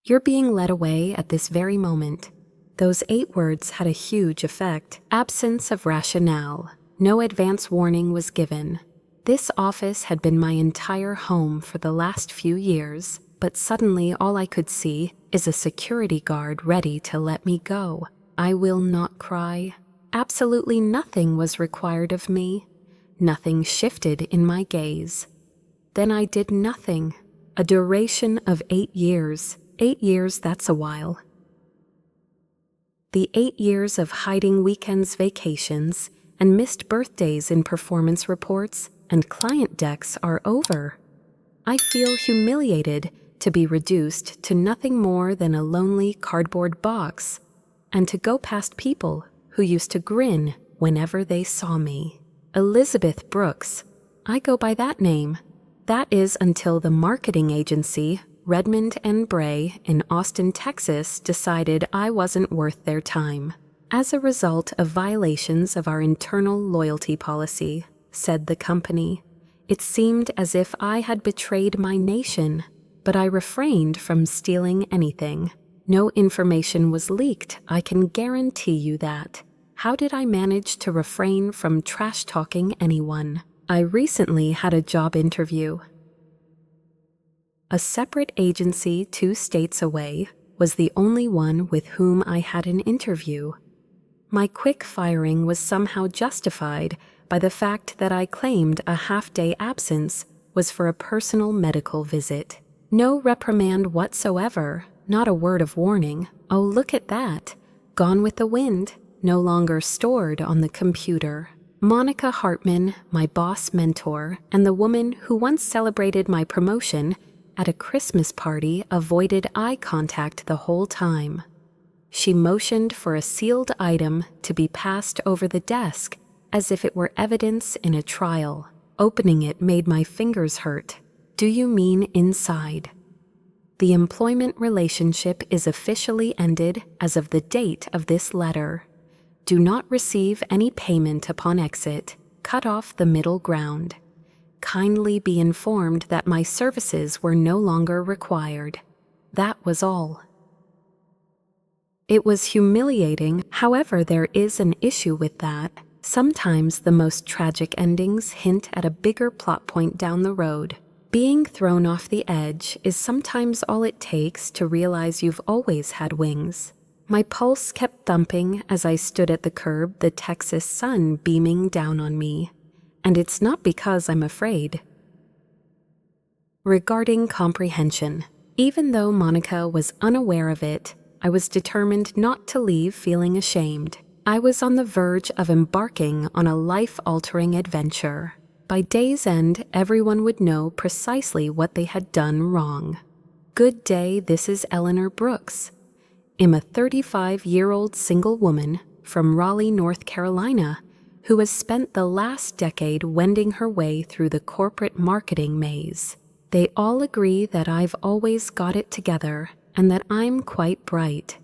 You're being led away at this very moment. Those 8 words had a huge effect. Absence of rationale. No advance warning was given. This office had been my entire home for the last few years, but suddenly all I could see is a security guard ready to let me go. I will not cry. Absolutely nothing was required of me. Nothing shifted in my gaze. Then I did nothing. A duration of 8 years. 8 years, that's a while. The 8 years of hiding weekends, vacations, and missed birthdays in performance reports and client decks are over. I feel humiliated to be reduced to nothing more than a lonely cardboard box, and to go past people who used to grin whenever they saw me. Elizabeth Brooks. I go by that name. That is until the marketing agency, Redmond and Bray in Austin, Texas, decided I wasn't worth their time. As a result of violations of our internal loyalty policy, said the company. It seemed as if I had betrayed my nation, but I refrained from stealing anything. No information was leaked, I can guarantee you that. How did I manage to refrain from trash-talking anyone? I recently had a job interview. A separate agency 2 states away was the only one with whom I had an interview. My quick firing was somehow justified by the fact that I claimed a half-day absence was for a personal medical visit. No reprimand whatsoever, not a word of warning. Oh, look at that. Gone with the wind, no longer stored on the computer. Monica Hartman, my boss mentor, and the woman who once celebrated my promotion at a Christmas party avoided eye contact the whole time. She motioned for a sealed item to be passed over the desk as if it were evidence in a trial. Opening it made my fingers hurt. Do you mean inside? The employment relationship is officially ended as of the date of this letter. Do not receive any payment upon exit. Cut off the middle ground. Kindly be informed that my services were no longer required. That was all. It was humiliating, however, there is an issue with that. Sometimes the most tragic endings hint at a bigger plot point down the road. Being thrown off the edge is sometimes all it takes to realize you've always had wings. My pulse kept thumping as I stood at the curb, the Texas sun beaming down on me. And it's not because I'm afraid. Regarding comprehension, even though Monica was unaware of it, I was determined not to leave feeling ashamed. I was on the verge of embarking on a life-altering adventure. By day's end, everyone would know precisely what they had done wrong. Good day, this is Eleanor Brooks. I'm a 35-year-old single woman from Raleigh, North Carolina, who has spent the last decade wending her way through the corporate marketing maze. They all agree that I've always got it together and that I'm quite bright.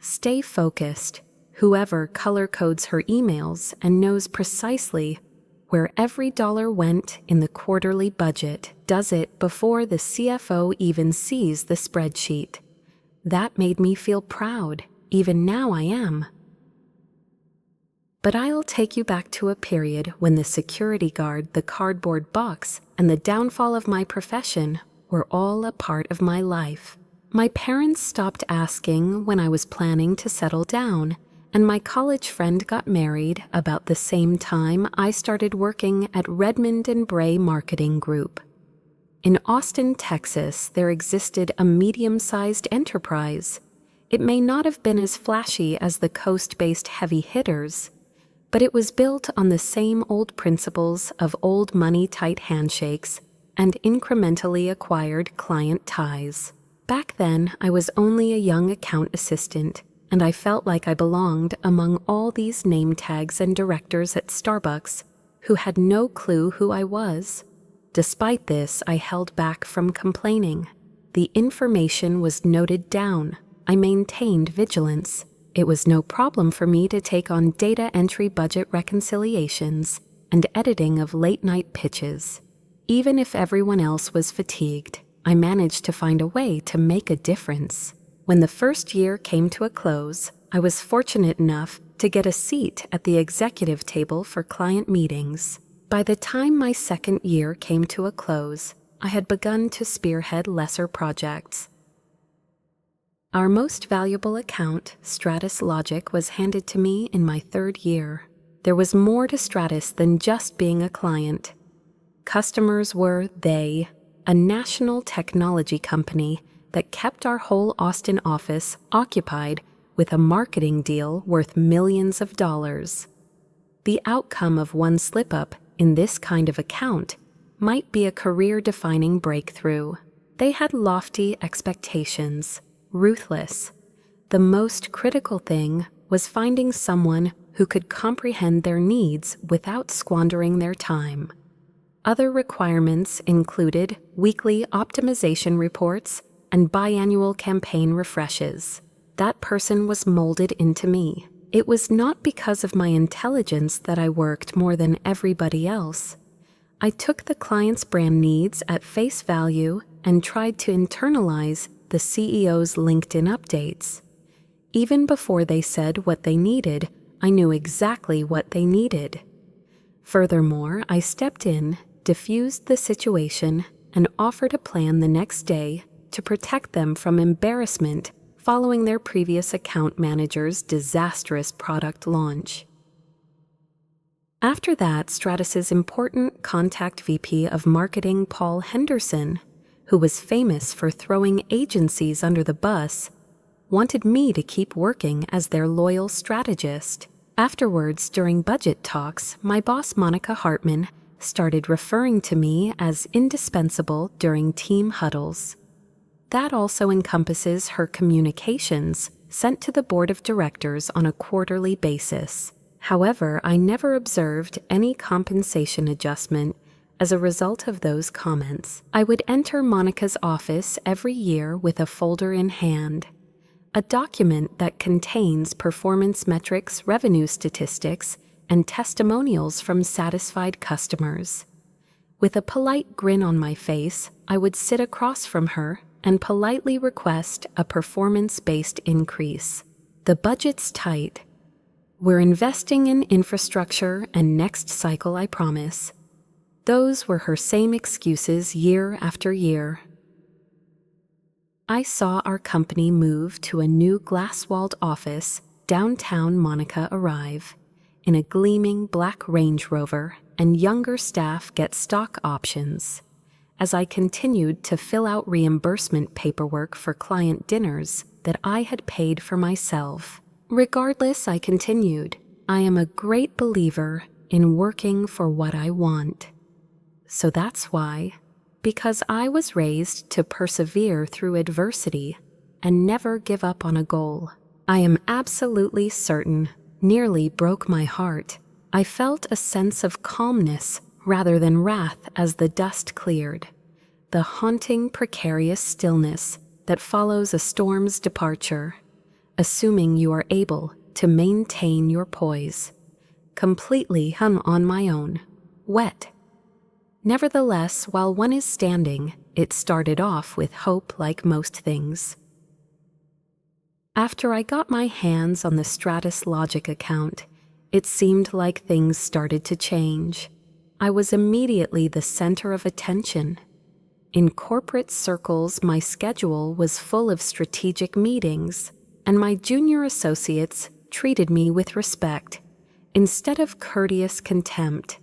Stay focused. Whoever color codes her emails and knows precisely where every dollar went in the quarterly budget does it before the CFO even sees the spreadsheet. That made me feel proud. Even now I am. But I'll take you back to a period when the security guard, the cardboard box, and the downfall of my profession were all a part of my life. My parents stopped asking when I was planning to settle down, and my college friend got married about the same time I started working at Redmond and Bray Marketing Group. In Austin, Texas, there existed a medium-sized enterprise. It may not have been as flashy as the coast-based heavy hitters, but it was built on the same old principles of old money-tight handshakes and incrementally acquired client ties. Back then, I was only a young account assistant, and I felt like I belonged among all these name tags and directors at Starbucks who had no clue who I was. Despite this, I held back from complaining. The information was noted down. I maintained vigilance. It was no problem for me to take on data entry budget reconciliations and editing of late-night pitches. Even if everyone else was fatigued, I managed to find a way to make a difference. When the first year came to a close, I was fortunate enough to get a seat at the executive table for client meetings. By the time my second year came to a close, I had begun to spearhead lesser projects. Our most valuable account, Stratus Logic, was handed to me in my third year. There was more to Stratus than just being a client. Customers were a national technology company that kept our whole Austin office occupied with a marketing deal worth millions of dollars. The outcome of one slip-up in this kind of account might be a career-defining breakthrough. They had lofty expectations, ruthless. The most critical thing was finding someone who could comprehend their needs without squandering their time. Other requirements included weekly optimization reports and biannual campaign refreshes. That person was molded into me. It was not because of my intelligence that I worked more than everybody else. I took the client's brand needs at face value and tried to internalize the CEO's LinkedIn updates. Even before they said what they needed, I knew exactly what they needed. Furthermore, I stepped in, diffused the situation, and offered a plan the next day to protect them from embarrassment following their previous account manager's disastrous product launch. After that, Stratus's important contact VP of marketing, Paul Henderson, who was famous for throwing agencies under the bus, wanted me to keep working as their loyal strategist. Afterwards, during budget talks, my boss, Monica Hartman, started referring to me as indispensable during team huddles. That also encompasses her communications sent to the board of directors on a quarterly basis. However, I never observed any compensation adjustment as a result of those comments. I would enter Monica's office every year with a folder in hand, a document that contains performance metrics, revenue statistics, and testimonials from satisfied customers. With a polite grin on my face, I would sit across from her and politely request a performance-based increase. The budget's tight. We're investing in infrastructure and next cycle, I promise. Those were her same excuses year after year. I saw our company move to a new glass-walled office downtown Monica arrive in a gleaming black Range Rover, and younger staff get stock options. As I continued to fill out reimbursement paperwork for client dinners that I had paid for myself. Regardless, I continued. I am a great believer in working for what I want. So that's why, because I was raised to persevere through adversity and never give up on a goal. I am absolutely certain nearly broke my heart. I felt a sense of calmness rather than wrath as the dust cleared. The haunting, precarious stillness that follows a storm's departure, assuming you are able to maintain your poise. Completely on my own, wet. Nevertheless, while one is standing, it started off with hope like most things. After I got my hands on the Stratus Logic account, it seemed like things started to change. I was immediately the center of attention. In corporate circles, my schedule was full of strategic meetings, and my junior associates treated me with respect instead of courteous contempt.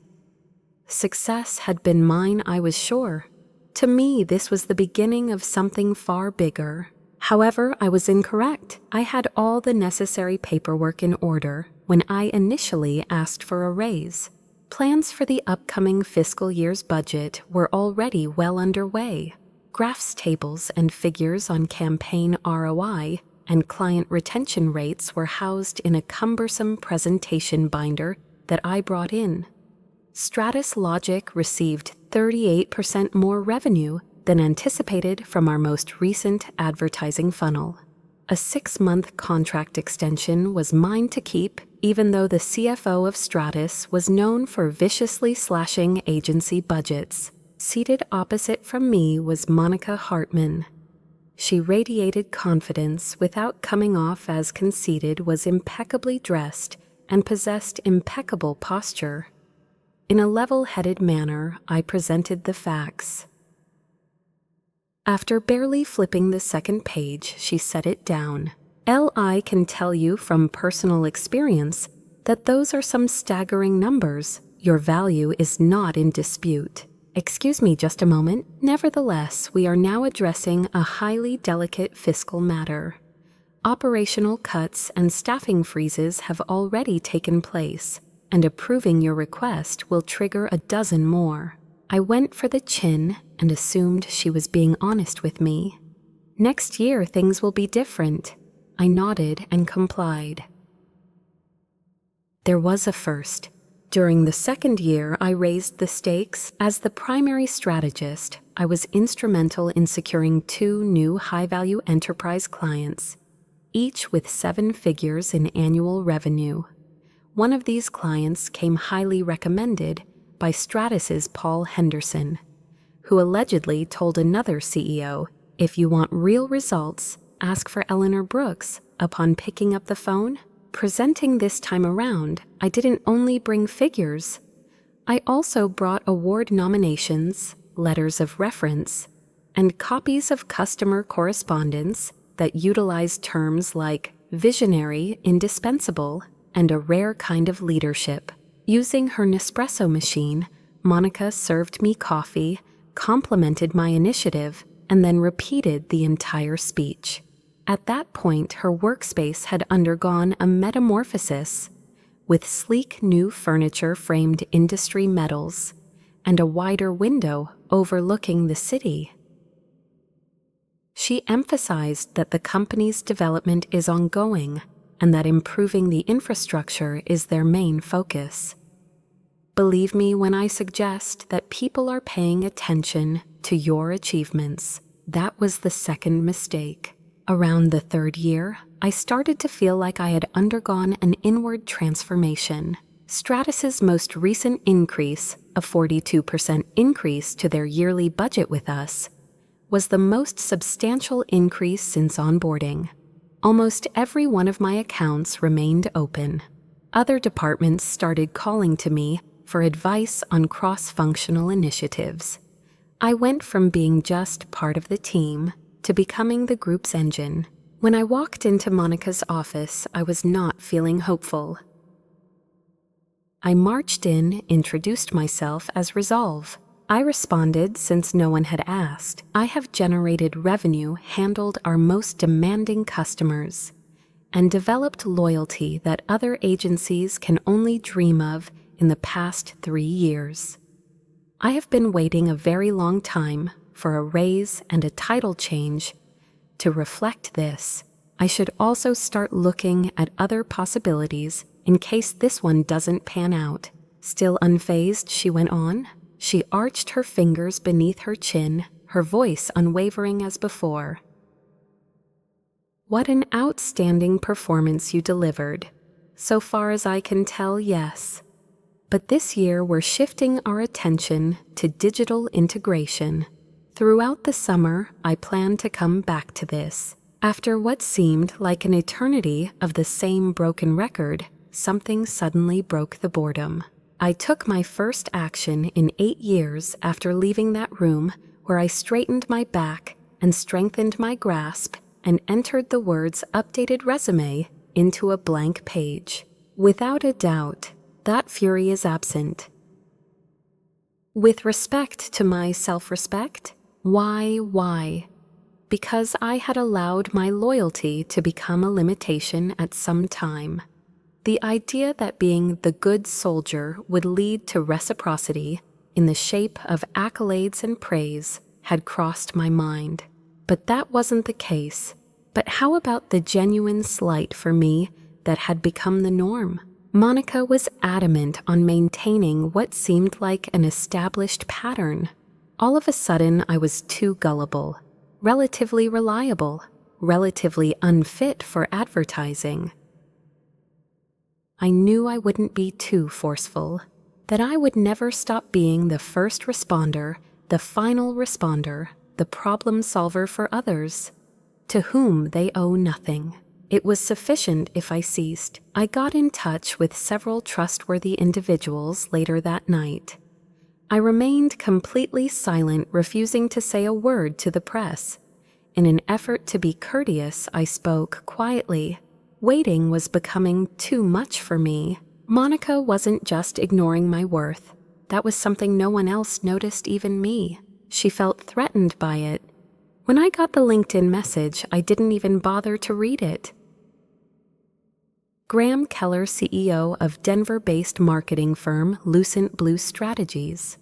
Success had been mine, I was sure. To me, this was the beginning of something far bigger. However, I was incorrect. I had all the necessary paperwork in order when I initially asked for a raise. Plans for the upcoming fiscal year's budget were already well underway. Graphs, tables, and figures on campaign ROI and client retention rates were housed in a cumbersome presentation binder that I brought in. Stratus Logic received 38% more revenue than anticipated from our most recent advertising funnel. A 6-month contract extension was mine to keep, even though the CFO of Stratus was known for viciously slashing agency budgets. Seated opposite from me was Monica Hartman. She radiated confidence without coming off as conceited, was impeccably dressed, and possessed impeccable posture. In a level-headed manner, I presented the facts. After barely flipping the second page, she set it down. I can tell you from personal experience that those are some staggering numbers. Your value is not in dispute. Excuse me just a moment. Nevertheless, we are now addressing a highly delicate fiscal matter. Operational cuts and staffing freezes have already taken place, and approving your request will trigger a dozen more. I went for the chin and assumed she was being honest with me. Next year, things will be different. I nodded and complied. There was a first. During the second year, I raised the stakes. As the primary strategist, I was instrumental in securing 2 new high-value enterprise clients, each with 7 figures in annual revenue. One of these clients came highly recommended by Stratus's Paul Henderson, who allegedly told another CEO, "If you want real results, ask for Eleanor Brooks." Upon picking up the phone, presenting this time around, I didn't only bring figures. I also brought award nominations, letters of reference, and copies of customer correspondence that utilized terms like visionary, indispensable, and a rare kind of leadership. Using her Nespresso machine, Monica served me coffee, complimented my initiative, and then repeated the entire speech. At that point, her workspace had undergone a metamorphosis, with sleek new furniture framed industry metals and a wider window overlooking the city. She emphasized that the company's development is ongoing and that improving the infrastructure is their main focus. Believe me when I suggest that people are paying attention to your achievements. That was the second mistake. Around the third year, I started to feel like I had undergone an inward transformation. Stratus's most recent increase, a 42% increase to their yearly budget with us, was the most substantial increase since onboarding. Almost every one of my accounts remained open. Other departments started calling to me for advice on cross-functional initiatives. I went from being just part of the team to becoming the group's engine. When I walked into Monica's office, I was not feeling hopeful. I marched in, introduced myself as Resolve. I responded since no one had asked. I have generated revenue, handled our most demanding customers, and developed loyalty that other agencies can only dream of in the past 3 years. I have been waiting a very long time for a raise and a title change to reflect this. I should also start looking at other possibilities in case this one doesn't pan out. Still unfazed, she went on. She arched her fingers beneath her chin, her voice unwavering as before. What an outstanding performance you delivered. So far as I can tell, yes. But this year we're shifting our attention to digital integration. Throughout the summer, I plan to come back to this. After what seemed like an eternity of the same broken record, something suddenly broke the boredom. I took my first action in 8 years after leaving that room where I straightened my back and strengthened my grasp and entered the words "updated resume" into a blank page. Without a doubt, that fury is absent. With respect to my self-respect, why? Because I had allowed my loyalty to become a limitation at some time. The idea that being the good soldier would lead to reciprocity in the shape of accolades and praise had crossed my mind. But that wasn't the case. But how about the genuine slight for me that had become the norm? Monica was adamant on maintaining what seemed like an established pattern. All of a sudden, I was too gullible, relatively reliable, relatively unfit for advertising. I knew I wouldn't be too forceful, that I would never stop being the first responder, the final responder, the problem solver for others. to whom they owe nothing. It was sufficient if I ceased. I got in touch with several trustworthy individuals later that night. I remained completely silent, refusing to say a word to the press. In an effort to be courteous, I spoke quietly. Waiting was becoming too much for me. Monica wasn't just ignoring my worth. That was something no one else noticed, even me. She felt threatened by it. When I got the LinkedIn message, I didn't even bother to read it. Graham Keller, CEO of Denver-based marketing firm Lucent Blue Strategies,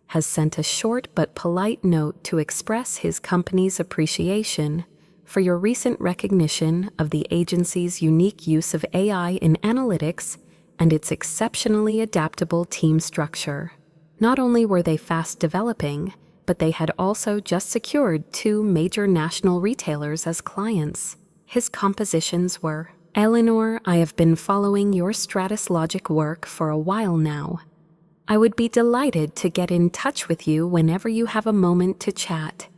has sent a short but polite note to express his company's appreciation for your recent recognition of the agency's unique use of AI in analytics and its exceptionally adaptable team structure. Not only were they fast developing, but they had also just secured 2 major national retailers as clients. His compositions were, "Eleanor, I have been following your Stratus Logic work for a while now. I would be delighted to get in touch with you whenever you have a moment to chat.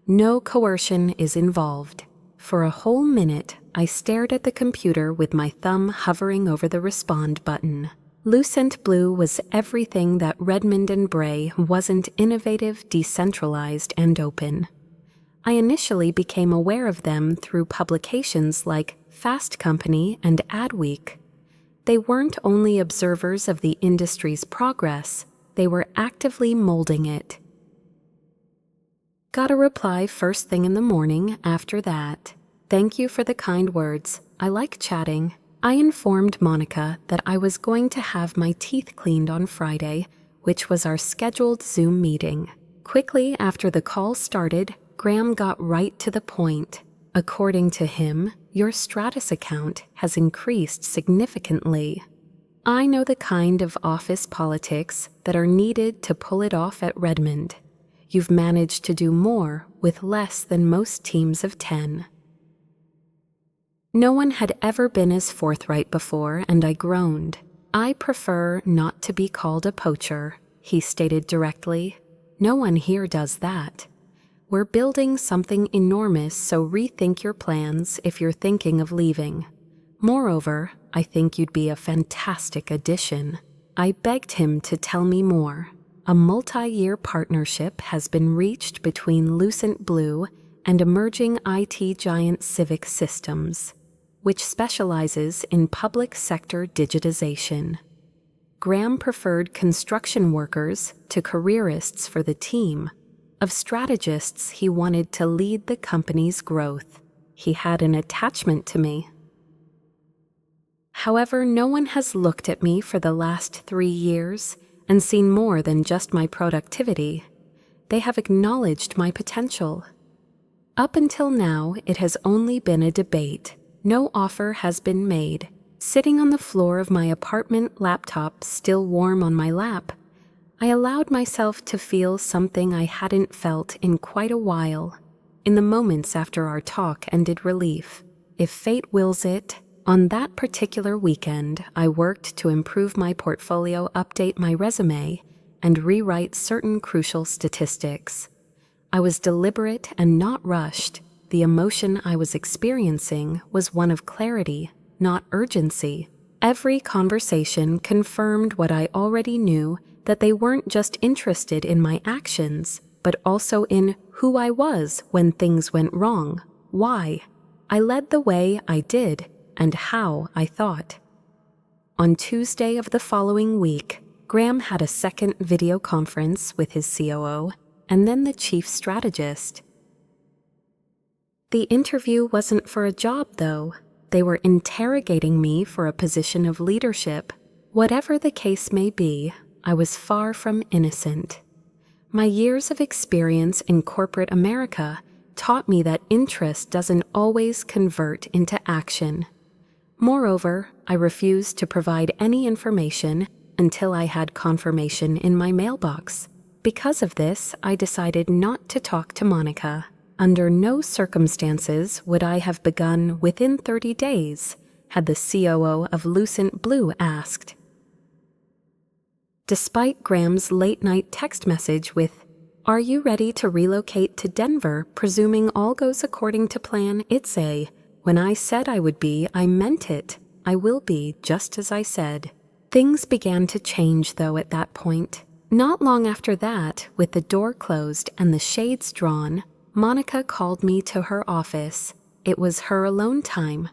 No coercion is involved." For a whole minute, I stared at the computer with my thumb hovering over the respond button. Lucent Blue was everything that Redmond and Bray wasn't: innovative, decentralized, and open. I initially became aware of them through publications like Fast Company and Adweek. They weren't only observers of the industry's progress, they were actively molding it. Got a reply first thing in the morning after that. "Thank you for the kind words. I like chatting." I informed Monica that I was going to have my teeth cleaned on Friday, which was our scheduled Zoom meeting. Quickly after the call started, Graham got right to the point. According to him, your Stratus account has increased significantly. I know the kind of office politics that are needed to pull it off at Redmond. You've managed to do more with less than most teams of 10. No one had ever been as forthright before, and I groaned. "I prefer not to be called a poacher," he stated directly. "No one here does that. We're building something enormous, so rethink your plans if you're thinking of leaving. Moreover, I think you'd be a fantastic addition." I begged him to tell me more. A multi-year partnership has been reached between Lucent Blue and emerging IT giant Civic Systems, which specializes in public sector digitization. Graham preferred construction workers to careerists for the team. Of strategists, he wanted to lead the company's growth. He had an attachment to me. However, no one has looked at me for the last 3 years and seen more than just my productivity. They have acknowledged my potential. Up until now, it has only been a debate. No offer has been made. Sitting on the floor of my apartment, laptop still warm on my lap, I allowed myself to feel something I hadn't felt in quite a while. In the moments after our talk ended, relief. If fate wills it, on that particular weekend, I worked to improve my portfolio, update my resume, and rewrite certain crucial statistics. I was deliberate and not rushed. The emotion I was experiencing was one of clarity, not urgency. Every conversation confirmed what I already knew, that they weren't just interested in my actions, but also in who I was when things went wrong, why I led the way I did, and how I thought. On Tuesday of the following week, Graham had a second video conference with his COO and then the chief strategist. The interview wasn't for a job, though. They were interrogating me for a position of leadership. Whatever the case may be, I was far from innocent. My years of experience in corporate America taught me that interest doesn't always convert into action. Moreover, I refused to provide any information until I had confirmation in my mailbox. Because of this, I decided not to talk to Monica. Under no circumstances would I have begun within 30 days, had the COO of Lucent Blue asked. Despite Graham's late-night text message with, Are you ready to relocate to Denver, presuming all goes according to plan? It's a, when I said I would be, I meant it. I will be, just as I said. Things began to change, though, at that point. Not long after that, with the door closed and the shades drawn, Monica called me to her office. It was her alone time.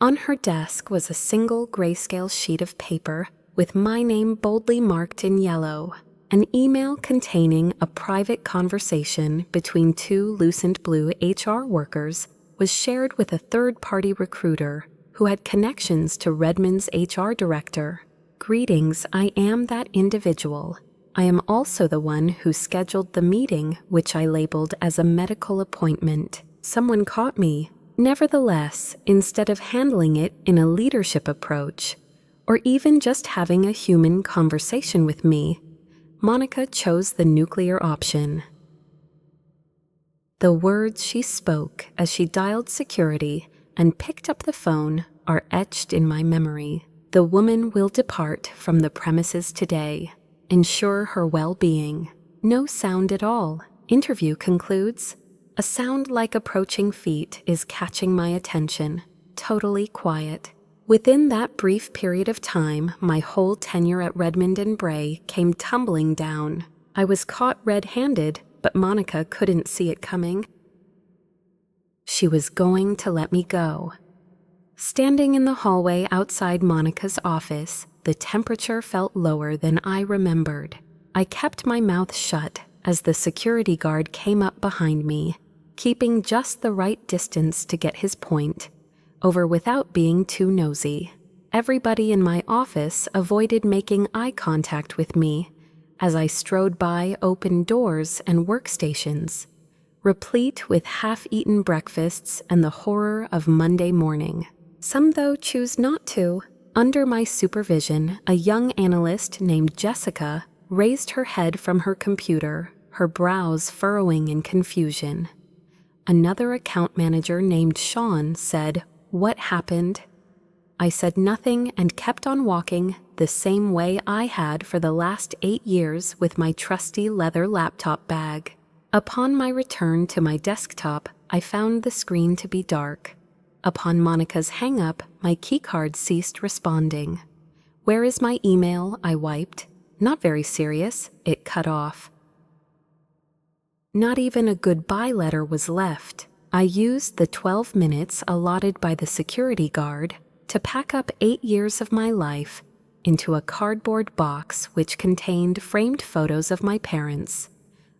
On her desk was a single grayscale sheet of paper with my name boldly marked in yellow. An email containing a private conversation between two Lucent Blue HR workers was shared with a third-party recruiter who had connections to Redmond's HR director. Greetings, I am that individual. I am also the one who scheduled the meeting, which I labeled as a medical appointment. Someone caught me. Nevertheless, instead of handling it in a leadership approach, or even just having a human conversation with me, Monica chose the nuclear option. The words she spoke as she dialed security and picked up the phone are etched in my memory. The woman will depart from the premises today. Ensure her well-being. No sound at all. Interview concludes. A sound like approaching feet is catching my attention. Totally quiet. Within that brief period of time, my whole tenure at Redmond and Bray came tumbling down. I was caught red-handed, but Monica couldn't see it coming. She was going to let me go. Standing in the hallway outside Monica's office, the temperature felt lower than I remembered. I kept my mouth shut as the security guard came up behind me, keeping just the right distance to get his point over without being too nosy. Everybody in my office avoided making eye contact with me as I strode by open doors and workstations, replete with half-eaten breakfasts and the horror of Monday morning. Some, though, choose not to. Under my supervision, a young analyst named Jessica raised her head from her computer, her brows furrowing in confusion. Another account manager named Sean said, "What happened?" I said nothing and kept on walking the same way I had for the last 8 years with my trusty leather laptop bag. Upon my return to my desktop, I found the screen to be dark. Upon Monica's hang-up, my keycard ceased responding. "Where is my email?" I wiped. Not very serious. It cut off. Not even a goodbye letter was left. I used the 12 minutes allotted by the security guard to pack up 8 years of my life into a cardboard box which contained framed photos of my parents,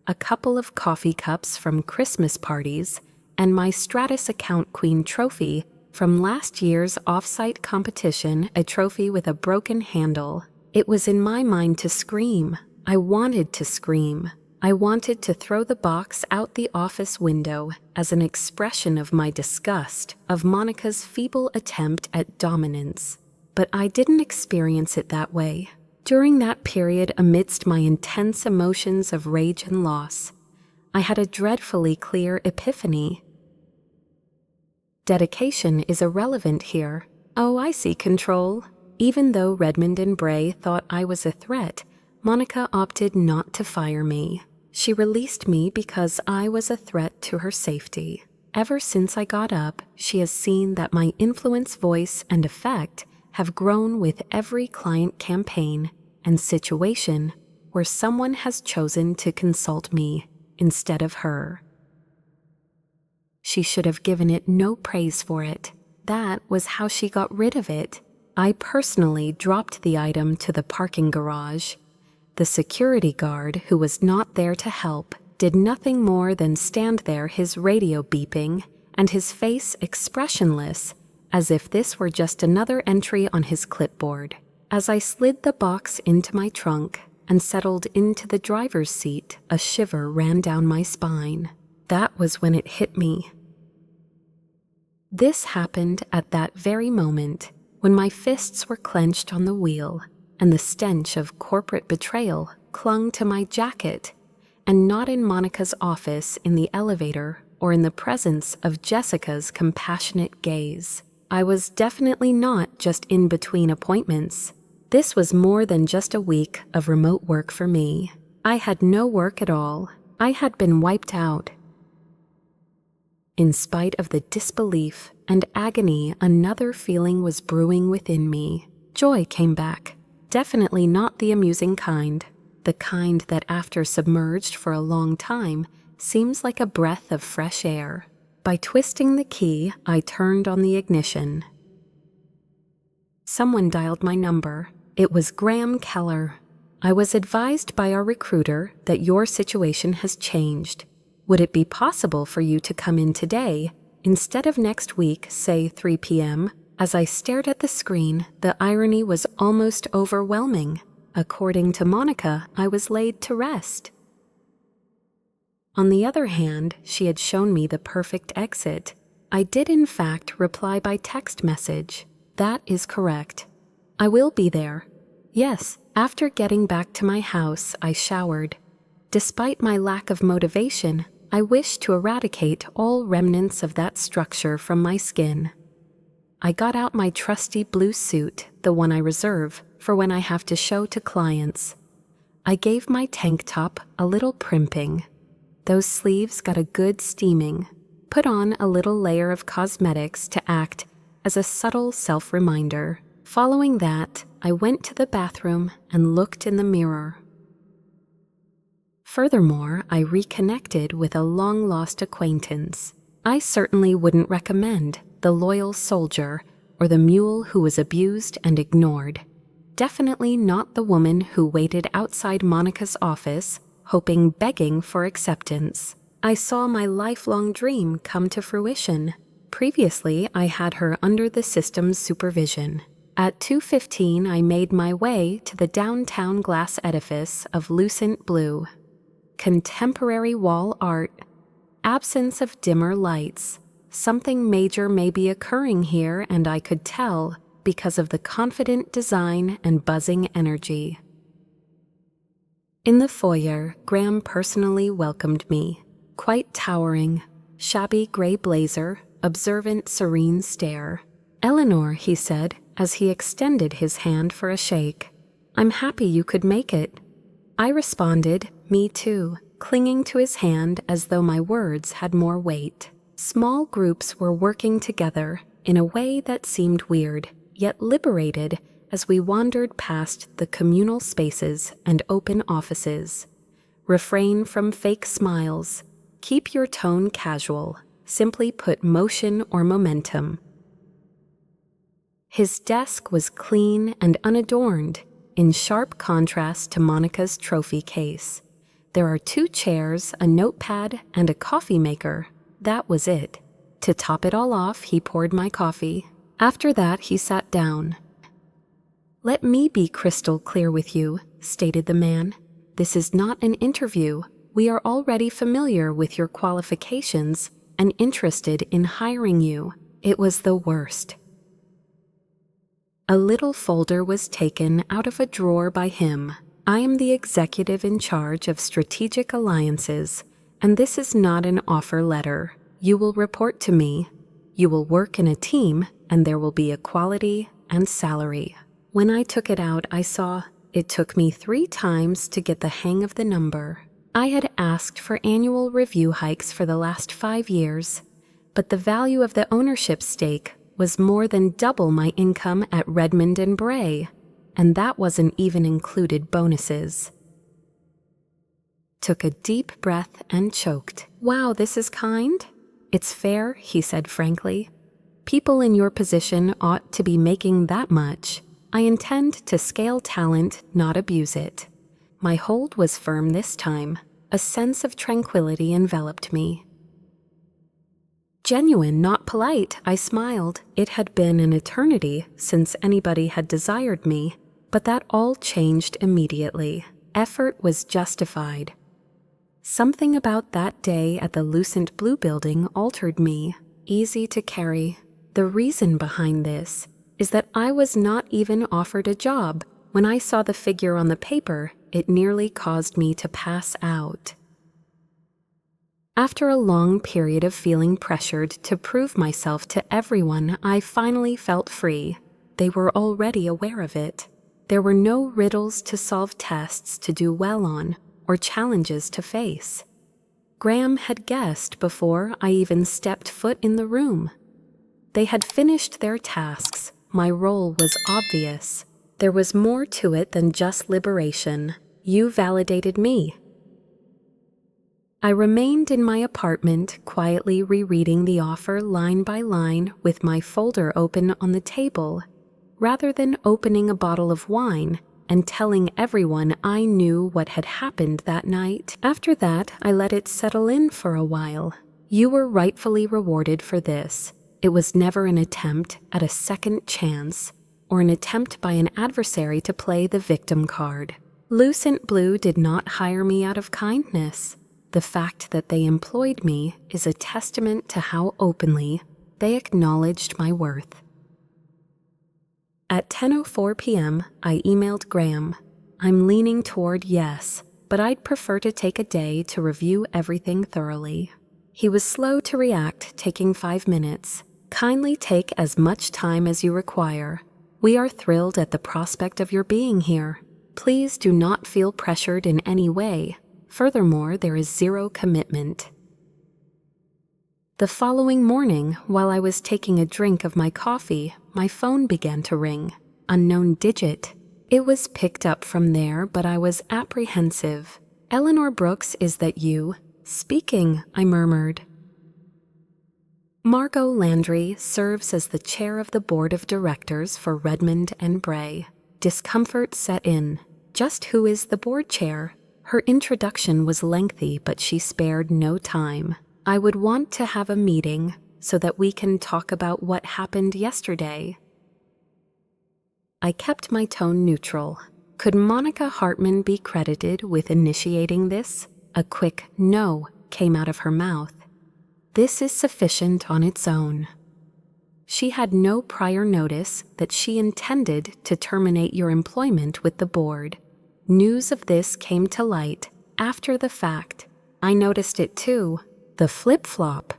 a couple of coffee cups from Christmas parties, and my Stratus Account Queen trophy from last year's off-site competition, a trophy with a broken handle. It was in my mind to scream. I wanted to scream. I wanted to throw the box out the office window as an expression of my disgust of Monica's feeble attempt at dominance. But I didn't experience it that way. During that period, amidst my intense emotions of rage and loss, I had a dreadfully clear epiphany. Dedication is irrelevant here. Oh, I see control. Even though Redmond and Bray thought I was a threat, Monica opted not to fire me. She released me because I was a threat to her safety. Ever since I got up, she has seen that my influence, voice, and effect have grown with every client campaign and situation where someone has chosen to consult me instead of her. She should have given it no praise for it. That was how she got rid of it. I personally dropped the item to the parking garage. The security guard, who was not there to help, did nothing more than stand there, his radio beeping and his face expressionless, as if this were just another entry on his clipboard. As I slid the box into my trunk and settled into the driver's seat, a shiver ran down my spine. That was when it hit me. This happened at that very moment when my fists were clenched on the wheel and the stench of corporate betrayal clung to my jacket, and not in Monica's office, in the elevator, or in the presence of Jessica's compassionate gaze. I was definitely not just in between appointments. This was more than just a week of remote work for me. I had no work at all. I had been wiped out. In spite of the disbelief and agony, another feeling was brewing within me. Joy came back. Definitely not the amusing kind. The kind that after submerged for a long time seems like a breath of fresh air. By twisting the key, I turned on the ignition. Someone dialed my number. It was Graham Keller. I was advised by our recruiter that your situation has changed. Would it be possible for you to come in today, instead of next week, say 3 p.m.? As I stared at the screen, the irony was almost overwhelming. According to Monica, I was laid to rest. On the other hand, she had shown me the perfect exit. I did in fact reply by text message. That is correct. I will be there. Yes, after getting back to my house, I showered. Despite my lack of motivation, I wished to eradicate all remnants of that structure from my skin. I got out my trusty blue suit, the one I reserve for when I have to show to clients. I gave my tank top a little primping. Those sleeves got a good steaming. Put on a little layer of cosmetics to act as a subtle self-reminder. Following that, I went to the bathroom and looked in the mirror. Furthermore, I reconnected with a long-lost acquaintance. I certainly wouldn't recommend the loyal soldier or the mule who was abused and ignored. Definitely not the woman who waited outside Monica's office, begging for acceptance. I saw my lifelong dream come to fruition. Previously, I had her under the system's supervision. At 2:15, I made my way to the downtown glass edifice of Lucent Blue. Contemporary wall art, absence of dimmer lights. Something major may be occurring here, and I could tell because of the confident design and buzzing energy. In the foyer, Graham personally welcomed me. Quite towering, shabby gray blazer, observant, serene stare. "Eleanor," he said, as he extended his hand for a shake. "I'm happy you could make it." I responded, "Me too," clinging to his hand as though my words had more weight. Small groups were working together in a way that seemed weird, yet liberated as we wandered past the communal spaces and open offices. Refrain from fake smiles. Keep your tone casual. Simply put motion or momentum. His desk was clean and unadorned, in sharp contrast to Monica's trophy case. There are 2 chairs, a notepad, and a coffee maker. That was it. To top it all off, he poured my coffee. After that, he sat down. "Let me be crystal clear with you," stated the man. "This is not an interview. We are already familiar with your qualifications and interested in hiring you." It was the worst. A little folder was taken out of a drawer by him. "I am the executive in charge of strategic alliances, and this is not an offer letter. You will report to me. You will work in a team, and there will be equality and salary." When I took it out, I saw it took me 3 times to get the hang of the number. I had asked for annual review hikes for the last 5 years, but the value of the ownership stake was more than double my income at Redmond and Bray, and that wasn't even included bonuses. Took a deep breath and choked. "Wow, this is kind?" "It's fair," he said frankly. "People in your position ought to be making that much. I intend to scale talent, not abuse it." My hold was firm this time. A sense of tranquility enveloped me. Genuine, not polite, I smiled. It had been an eternity since anybody had desired me, but that all changed immediately. Effort was justified. Something about that day at the Lucent Blue building altered me. Easy to carry. The reason behind this is that I was not even offered a job. When I saw the figure on the paper, it nearly caused me to pass out. After a long period of feeling pressured to prove myself to everyone, I finally felt free. They were already aware of it. There were no riddles to solve, tests to do well on, or challenges to face. Graham had guessed before I even stepped foot in the room. They had finished their tasks. My role was obvious. There was more to it than just liberation. You validated me. I remained in my apartment, quietly rereading the offer line by line with my folder open on the table, rather than opening a bottle of wine and telling everyone I knew what had happened that night. After that, I let it settle in for a while. You were rightfully rewarded for this. It was never an attempt at a second chance or an attempt by an adversary to play the victim card. Lucent Blue did not hire me out of kindness. The fact that they employed me is a testament to how openly they acknowledged my worth. At 10:04 p.m., I emailed Graham. I'm leaning toward yes, but I'd prefer to take a day to review everything thoroughly. He was slow to react, taking 5 minutes. Kindly take as much time as you require. We are thrilled at the prospect of your being here. Please do not feel pressured in any way. Furthermore, there is zero commitment. The following morning, while I was taking a drink of my coffee, my phone began to ring. Unknown digit. It was picked up from there, but I was apprehensive. Eleanor Brooks, is that you? Speaking, I murmured. Margot Landry serves as the chair of the board of directors for Redmond and Bray. Discomfort set in. Just who is the board chair? Her introduction was lengthy, but she spared no time. I would want to have a meeting so that we can talk about what happened yesterday. I kept my tone neutral. Could Monica Hartman be credited with initiating this? A quick no came out of her mouth. This is sufficient on its own. She had no prior notice that she intended to terminate your employment with the board. News of this came to light after the fact. I noticed it too. The flip-flop.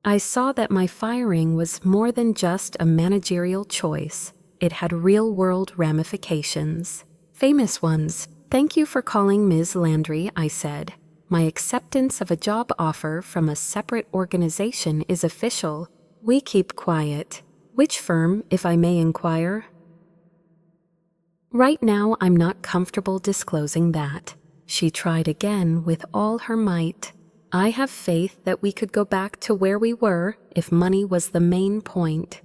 I saw that my firing was more than just a managerial choice. It had real-world ramifications. Famous ones. Thank you for calling Ms. Landry, I said. My acceptance of a job offer from a separate organization is official. We keep quiet. Which firm, if I may inquire? Right now, I'm not comfortable disclosing that. She tried again with all her might. I have faith that we could go back to where we were if money was the main point.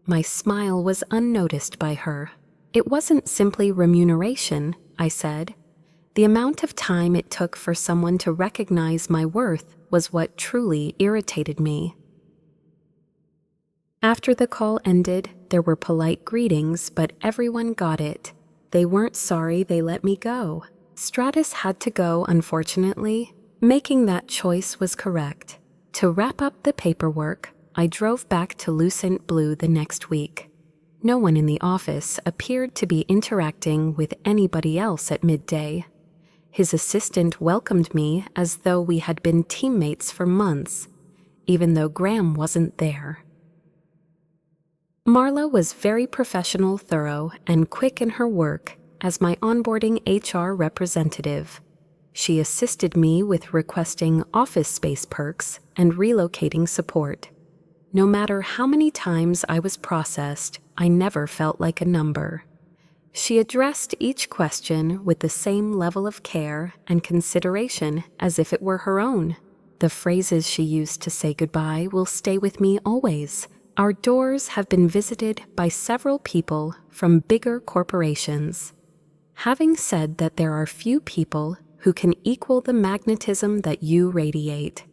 My smile was unnoticed by her. It wasn't simply remuneration, I said. The amount of time it took for someone to recognize my worth was what truly irritated me. After the call ended, there were polite greetings, but everyone got it. They weren't sorry they let me go. Stratus had to go, unfortunately. Making that choice was correct. To wrap up the paperwork, I drove back to Lucent Blue the next week. No one in the office appeared to be interacting with anybody else at midday. His assistant welcomed me as though we had been teammates for months, even though Graham wasn't there. Marla was very professional, thorough, and quick in her work as my onboarding HR representative. She assisted me with requesting office space perks and relocating support. No matter how many times I was processed, I never felt like a number. She addressed each question with the same level of care and consideration as if it were her own. The phrases she used to say goodbye will stay with me always. Our doors have been visited by several people from bigger corporations. Having said that, there are few people who can equal the magnetism that you radiate.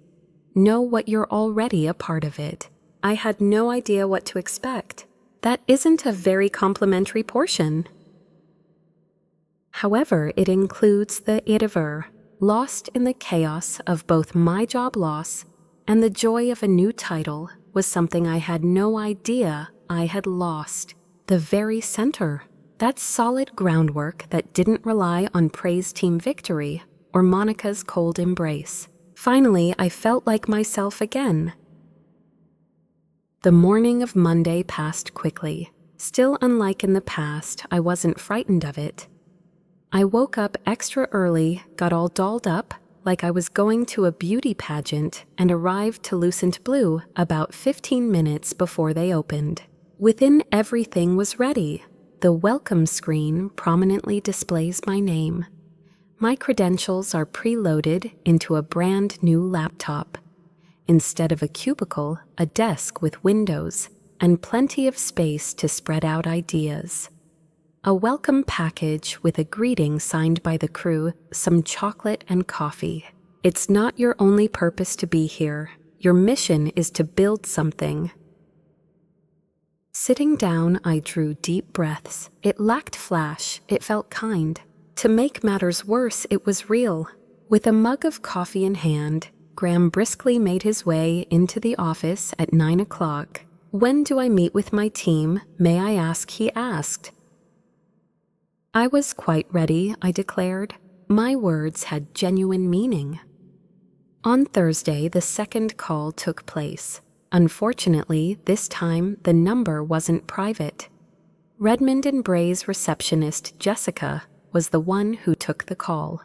Know what you're already a part of it. I had no idea what to expect. That isn't a very complimentary portion. However, it includes the irrever, lost in the chaos of both my job loss and the joy of a new title was something I had no idea I had lost. The very center. That solid groundwork that didn't rely on praise team victory or Monica's cold embrace. Finally, I felt like myself again. The morning of Monday passed quickly. Still unlike in the past, I wasn't frightened of it. I woke up extra early, got all dolled up, like I was going to a beauty pageant, and arrived to Lucent Blue about 15 minutes before they opened. Within everything was ready. The welcome screen prominently displays my name. My credentials are preloaded into a brand new laptop. Instead of a cubicle, a desk with windows, and plenty of space to spread out ideas. A welcome package with a greeting signed by the crew, some chocolate and coffee. It's not your only purpose to be here. Your mission is to build something. Sitting down, I drew deep breaths. It lacked flash. It felt kind. To make matters worse, it was real. With a mug of coffee in hand, Graham briskly made his way into the office at 9 o'clock. "When do I meet with my team, may I ask?" he asked. I was quite ready, I declared. My words had genuine meaning. On Thursday, the second call took place. Unfortunately, this time the number wasn't private. Redmond and Bray's receptionist, Jessica, was the one who took the call.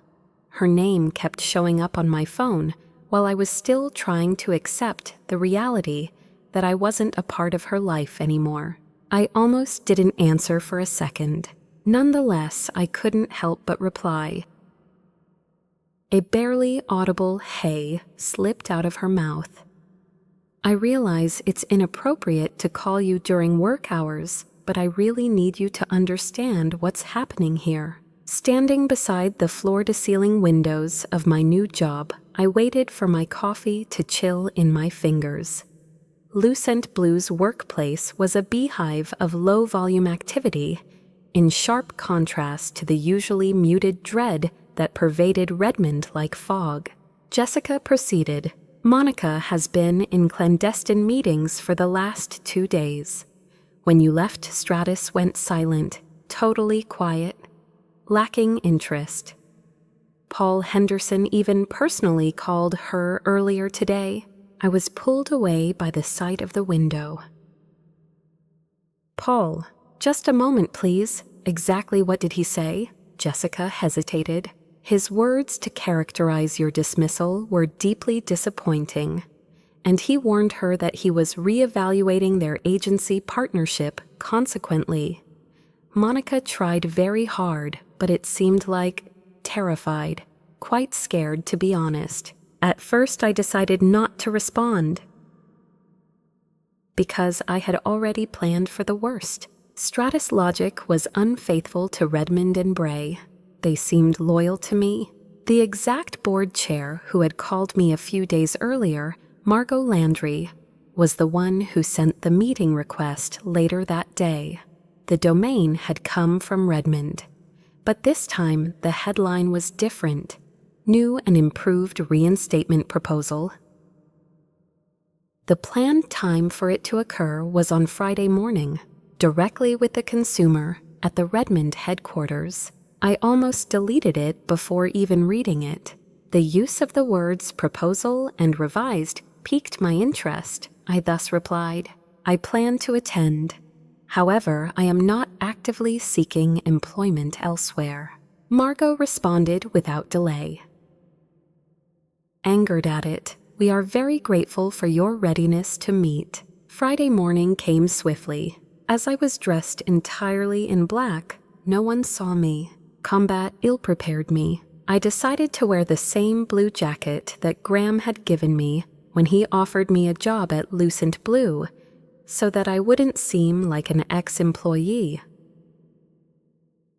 Her name kept showing up on my phone while I was still trying to accept the reality that I wasn't a part of her life anymore. I almost didn't answer for a second. Nonetheless, I couldn't help but reply. A barely audible "hey" slipped out of her mouth. "I realize it's inappropriate to call you during work hours, but I really need you to understand what's happening here." Standing beside the floor-to-ceiling windows of my new job, I waited for my coffee to chill in my fingers. Lucent Blue's workplace was a beehive of low-volume activity, in sharp contrast to the usually muted dread that pervaded Redmond like fog. Jessica proceeded. "Monica has been in clandestine meetings for the last 2 days. When you left, Stratus went silent, totally quiet, lacking interest. Paul Henderson even personally called her earlier today." I was pulled away by the sight of the window. "Paul, just a moment, please. Exactly what did he say?" Jessica hesitated. "His words to characterize your dismissal were deeply disappointing, and he warned her that he was reevaluating their agency partnership consequently." Monica tried very hard, but it seemed like terrified, quite scared to be honest. At first I decided not to respond, because I had already planned for the worst. Stratus Logic was unfaithful to Redmond and Bray. They seemed loyal to me. The exact board chair who had called me a few days earlier, Margot Landry, was the one who sent the meeting request later that day. The domain had come from Redmond, but this time the headline was different. New and improved reinstatement proposal. The planned time for it to occur was on Friday morning, directly with the consumer at the Redmond headquarters. I almost deleted it before even reading it. The use of the words proposal and revised piqued my interest. I thus replied, "I plan to attend. However, I am not actively seeking employment elsewhere." Margot responded without delay. Angered at it, "We are very grateful for your readiness to meet." Friday morning came swiftly. As I was dressed entirely in black, no one saw me. Combat ill-prepared me. I decided to wear the same blue jacket that Graham had given me when he offered me a job at Lucent Blue, so that I wouldn't seem like an ex-employee.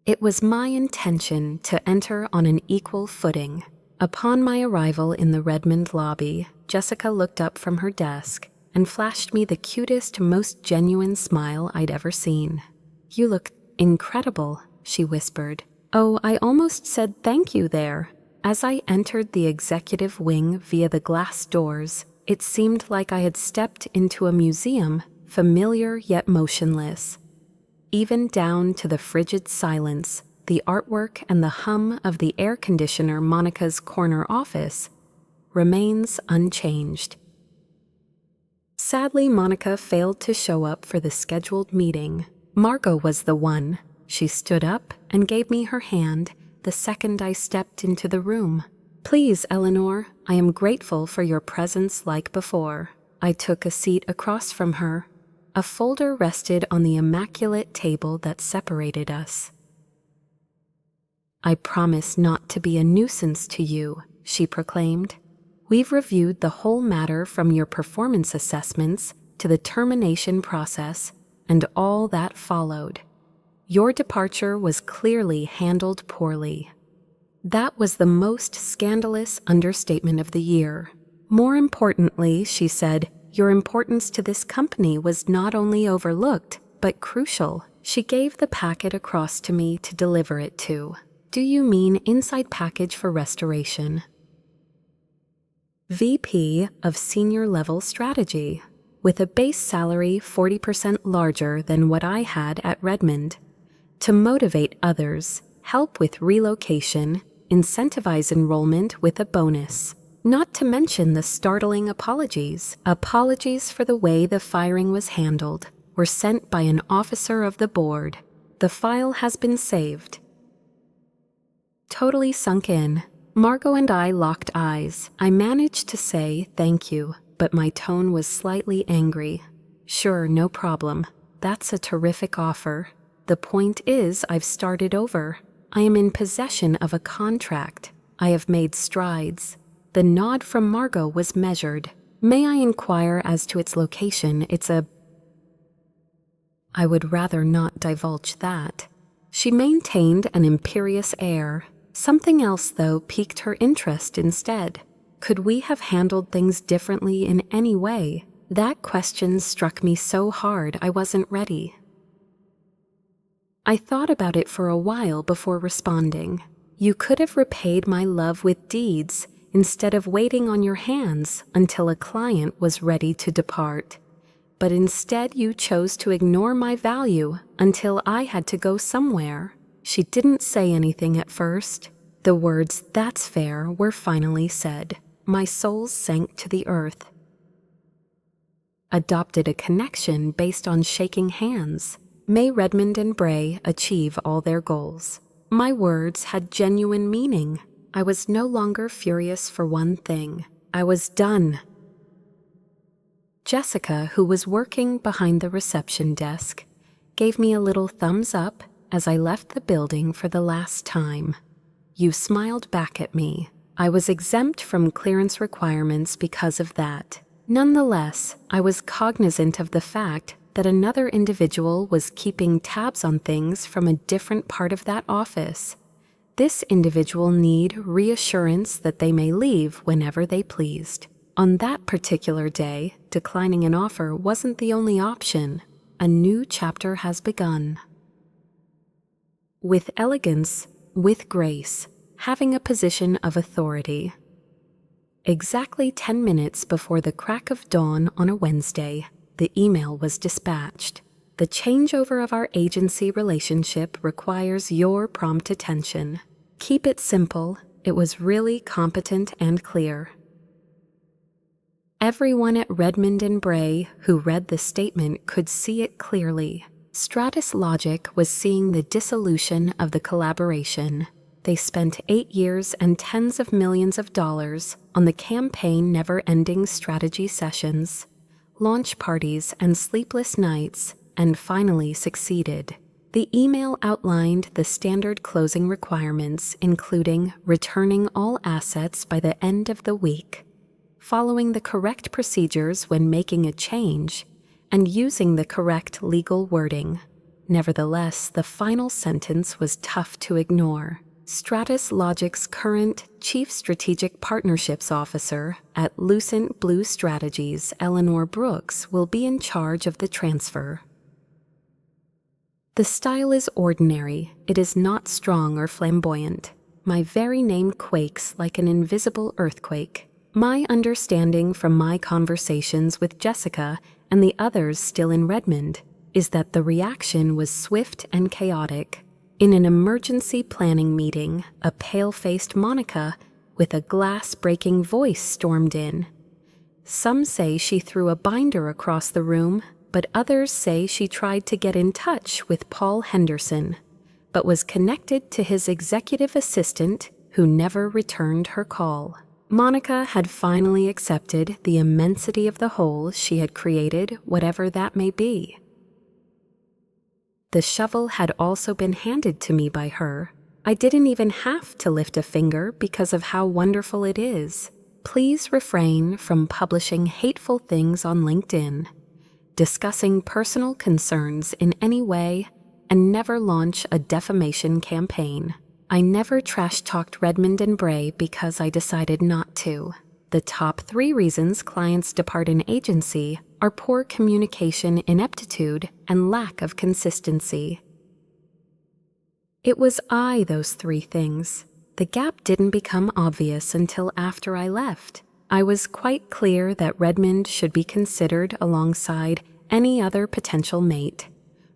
It was my intention to enter on an equal footing. Upon my arrival in the Redmond lobby, Jessica looked up from her desk and flashed me the cutest, most genuine smile I'd ever seen. "You look incredible," she whispered. "Oh, I almost said thank you there." As I entered the executive wing via the glass doors, it seemed like I had stepped into a museum, familiar yet motionless. Even down to the frigid silence, the artwork and the hum of the air conditioner Monica's corner office remains unchanged. Sadly, Monica failed to show up for the scheduled meeting. Margot was the one. She stood up and gave me her hand the second I stepped into the room. "Please, Eleanor, I am grateful for your presence like before." I took a seat across from her. A folder rested on the immaculate table that separated us. "I promise not to be a nuisance to you," she proclaimed. "We've reviewed the whole matter from your performance assessments to the termination process and all that followed. Your departure was clearly handled poorly." That was the most scandalous understatement of the year. "More importantly," she said, "your importance to this company was not only overlooked, but crucial." She gave the packet across to me to deliver it to. "Do you mean inside package for restoration? VP of Senior Level Strategy, with a base salary 40% larger than what I had at Redmond. To motivate others, help with relocation, incentivize enrollment with a bonus. Not to mention the startling apologies. Apologies for the way the firing was handled were sent by an officer of the board. The file has been saved." Totally sunk in, Margot and I locked eyes. I managed to say thank you, but my tone was slightly angry. "Sure, no problem. That's a terrific offer. The point is, I've started over. I am in possession of a contract. I have made strides." The nod from Margot was measured. "May I inquire as to its location? I would rather not divulge that." She maintained an imperious air. Something else, though, piqued her interest instead. Could we have handled things differently in any way? That question struck me so hard I wasn't ready. I thought about it for a while before responding. "You could have repaid my love with deeds instead of waiting on your hands until a client was ready to depart. But instead you chose to ignore my value until I had to go somewhere." She didn't say anything at first. The words, "That's fair," were finally said. My soul sank to the earth. Adopted a connection based on shaking hands. May Redmond and Bray achieve all their goals. My words had genuine meaning. I was no longer furious for one thing. I was done. Jessica, who was working behind the reception desk, gave me a little thumbs up as I left the building for the last time. "You smiled back at me. I was exempt from clearance requirements because of that. Nonetheless, I was cognizant of the fact that another individual was keeping tabs on things from a different part of that office. This individual need reassurance that they may leave whenever they pleased. On that particular day, declining an offer wasn't the only option. A new chapter has begun. With elegance, with grace, having a position of authority. Exactly 10 minutes before the crack of dawn on a Wednesday, the email was dispatched. "The changeover of our agency relationship requires your prompt attention. Keep it simple." It was really competent and clear. Everyone at Redmond and Bray who read the statement could see it clearly. Stratus Logic was seeing the dissolution of the collaboration. They spent 8 years and tens of millions of dollars on the campaign never-ending strategy sessions, launch parties, and sleepless nights, and finally succeeded. The email outlined the standard closing requirements, including returning all assets by the end of the week, following the correct procedures when making a change, and using the correct legal wording. Nevertheless, the final sentence was tough to ignore. Stratus Logic's current Chief Strategic Partnerships Officer at Lucent Blue Strategies, Eleanor Brooks, will be in charge of the transfer. The style is ordinary. It is not strong or flamboyant. My very name quakes like an invisible earthquake. My understanding from my conversations with Jessica and the others still in Redmond is that the reaction was swift and chaotic. In an emergency planning meeting, a pale-faced Monica with a glass-breaking voice stormed in. Some say she threw a binder across the room, but others say she tried to get in touch with Paul Henderson. but was connected to his executive assistant who never returned her call. Monica had finally accepted the immensity of the hole she had created, whatever that may be. The shovel had also been handed to me by her. I didn't even have to lift a finger because of how wonderful it is. Please refrain from publishing hateful things on LinkedIn, discussing personal concerns in any way, and never launch a defamation campaign. I never trash-talked Redmond and Bray because I decided not to. The top 3 reasons clients depart an agency are poor communication ineptitude and lack of consistency. It was those 3 things. The gap didn't become obvious until after I left. I was quite clear that Redmond should be considered alongside any other potential mate,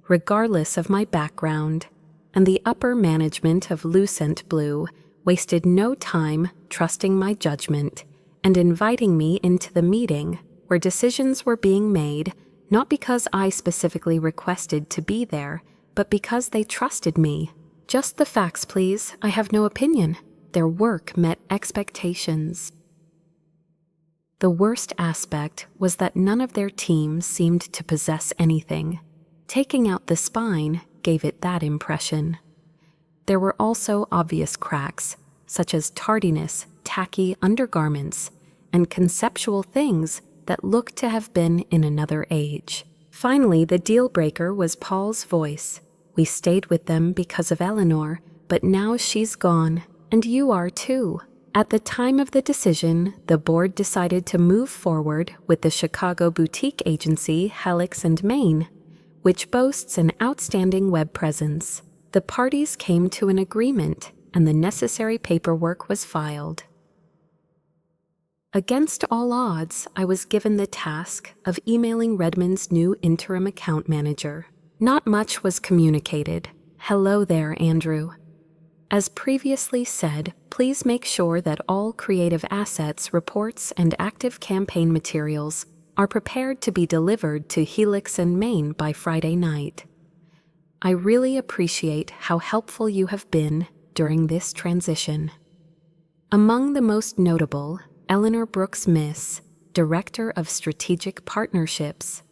regardless of my background, and the upper management of Lucent Blue wasted no time trusting my judgment and inviting me into the meeting where decisions were being made, not because I specifically requested to be there, but because they trusted me. Just the facts, please. I have no opinion. Their work met expectations. The worst aspect was that none of their team seemed to possess anything. Taking out the spine gave it that impression. There were also obvious cracks, such as tardiness, tacky undergarments, and conceptual things that looked to have been in another age. Finally, the deal breaker was Paul's voice. We stayed with them because of Eleanor, but now she's gone, and you are too. At the time of the decision, the board decided to move forward with the Chicago boutique agency Helix & Main, which boasts an outstanding web presence. The parties came to an agreement, and the necessary paperwork was filed. Against all odds, I was given the task of emailing Redmond's new interim account manager. Not much was communicated. Hello there, Andrew. As previously said, please make sure that all creative assets, reports, and active campaign materials are prepared to be delivered to Helix and Main by Friday night. I really appreciate how helpful you have been during this transition. Among the most notable, Eleanor Brooks Miss, Director of Strategic Partnerships,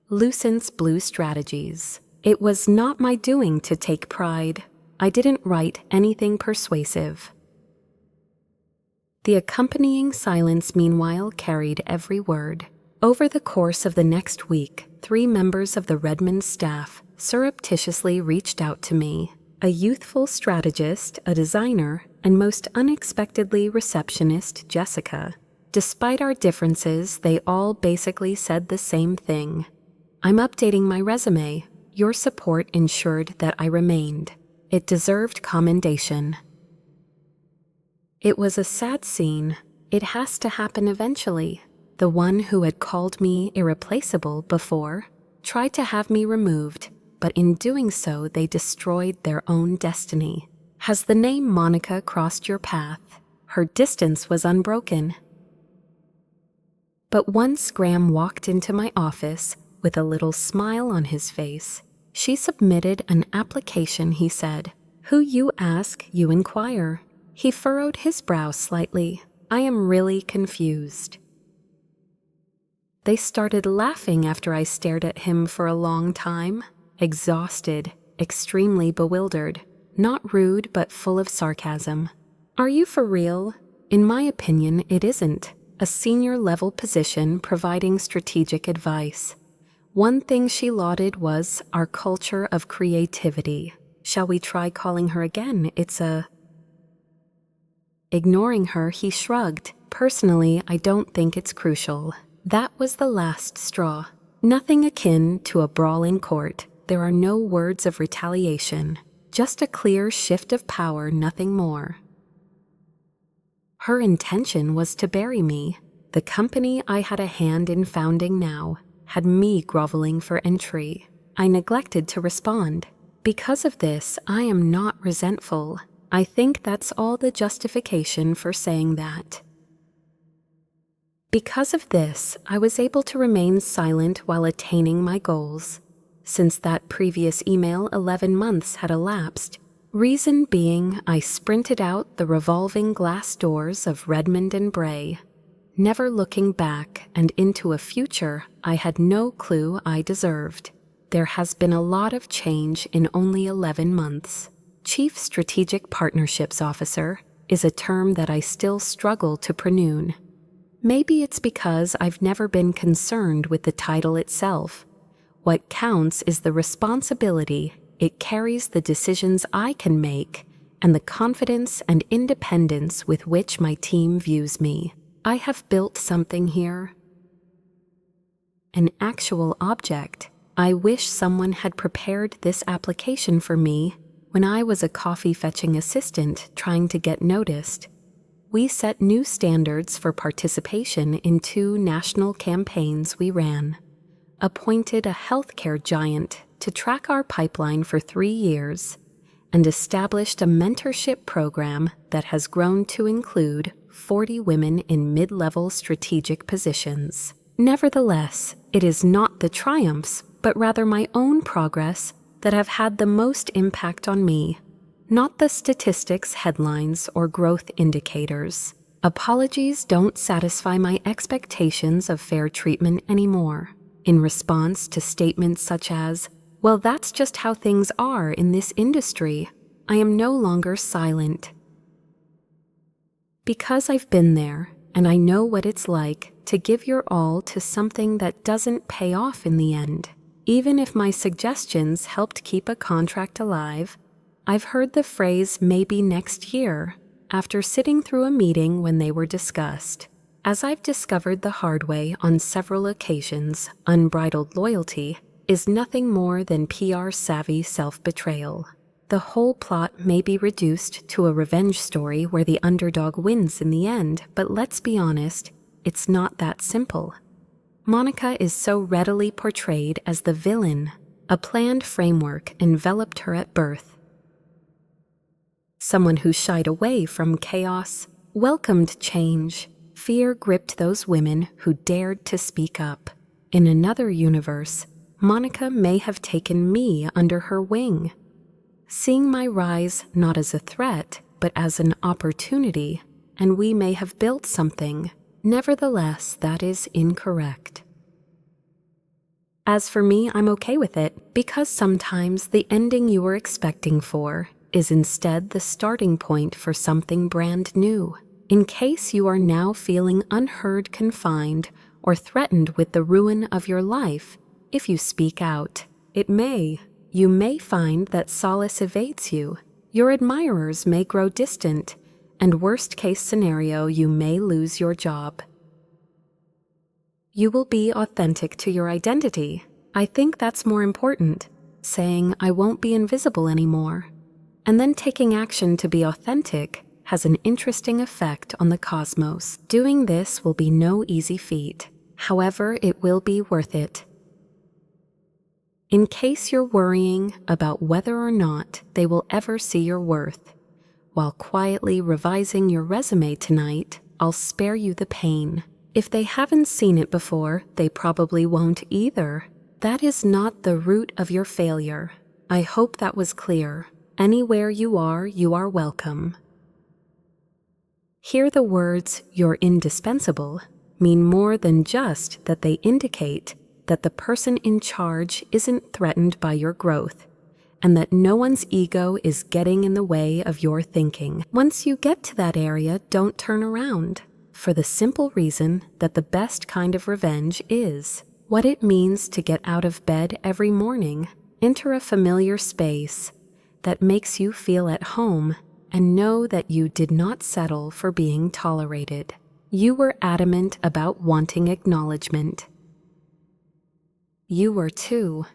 Lucent Blue Strategies. It was not my doing to take pride. I didn't write anything persuasive. The accompanying silence, meanwhile, carried every word. Over the course of the next week, 3 members of the Redmond staff surreptitiously reached out to me. A youthful strategist, a designer, and most unexpectedly receptionist Jessica. Despite our differences, they all basically said the same thing. I'm updating my resume. Your support ensured that I remained. It deserved commendation. It was a sad scene. It has to happen eventually. The one who had called me irreplaceable before tried to have me removed, but in doing so they destroyed their own destiny. Has the name Monica crossed your path? Her distance was unbroken. But once Graham walked into my office with a little smile on his face, she submitted an application, he said. Who you ask, you inquire. He furrowed his brow slightly. I am really confused. They started laughing after I stared at him for a long time, exhausted, extremely bewildered, not rude but full of sarcasm. Are you for real? In my opinion, it isn't. A senior-level position providing strategic advice. One thing she lauded was our culture of creativity. Shall we try calling her again? Ignoring her, he shrugged. Personally, I don't think it's crucial. That was the last straw. Nothing akin to a brawl in court. There are no words of retaliation. Just a clear shift of power, nothing more. Her intention was to bury me. The company I had a hand in founding now had me groveling for entry. I neglected to respond. Because of this, I am not resentful. I think that's all the justification for saying that. Because of this, I was able to remain silent while attaining my goals. Since that previous email, 11 months had elapsed. Reason being, I sprinted out the revolving glass doors of Redmond and Bray, never looking back and into a future I had no clue I deserved. There has been a lot of change in only 11 months. Chief Strategic Partnerships Officer is a term that I still struggle to pronounce. Maybe it's because I've never been concerned with the title itself. What counts is the responsibility it carries, the decisions I can make, and the confidence and independence with which my team views me. I have built something here. An actual object. I wish someone had prepared this application for me when I was a coffee-fetching assistant trying to get noticed. We set new standards for participation in 2 national campaigns we ran, appointed a healthcare giant to track our pipeline for 3 years, and established a mentorship program that has grown to include 40 women in mid-level strategic positions. Nevertheless, it is not the triumphs, but rather my own progress that have had the most impact on me, not the statistics, headlines, or growth indicators. Apologies don't satisfy my expectations of fair treatment anymore. In response to statements such as, "Well, that's just how things are in this industry," I am no longer silent. Because I've been there, and I know what it's like to give your all to something that doesn't pay off in the end. Even if my suggestions helped keep a contract alive, I've heard the phrase "maybe next year" after sitting through a meeting when they were discussed. As I've discovered the hard way on several occasions, unbridled loyalty is nothing more than PR-savvy self-betrayal. The whole plot may be reduced to a revenge story where the underdog wins in the end, but let's be honest, it's not that simple. Monica is so readily portrayed as the villain. A planned framework enveloped her at birth. Someone who shied away from chaos, welcomed change. Fear gripped those women who dared to speak up. In another universe, Monica may have taken me under her wing, seeing my rise not as a threat, but as an opportunity, and we may have built something. Nevertheless, that is incorrect. As for me, I'm okay with it, because sometimes the ending you were expecting for is instead the starting point for something brand new. In case you are now feeling unheard, confined, or threatened with the ruin of your life, if you speak out, you may find that solace evades you. Your admirers may grow distant, and worst case scenario, you may lose your job. You will be authentic to your identity. I think that's more important, saying I won't be invisible anymore. And then taking action to be authentic has an interesting effect on the cosmos. Doing this will be no easy feat. However, it will be worth it. In case you're worrying about whether or not they will ever see your worth, while quietly revising your resume tonight, I'll spare you the pain. If they haven't seen it before, they probably won't either. That is not the root of your failure. I hope that was clear. Anywhere you are welcome. Here the words "you're indispensable" mean more than just that they indicate that the person in charge isn't threatened by your growth, and that no one's ego is getting in the way of your thinking. Once you get to that area, don't turn around, for the simple reason that the best kind of revenge is what it means to get out of bed every morning, enter a familiar space that makes you feel at home, and know that you did not settle for being tolerated. You were adamant about wanting acknowledgement. You were too.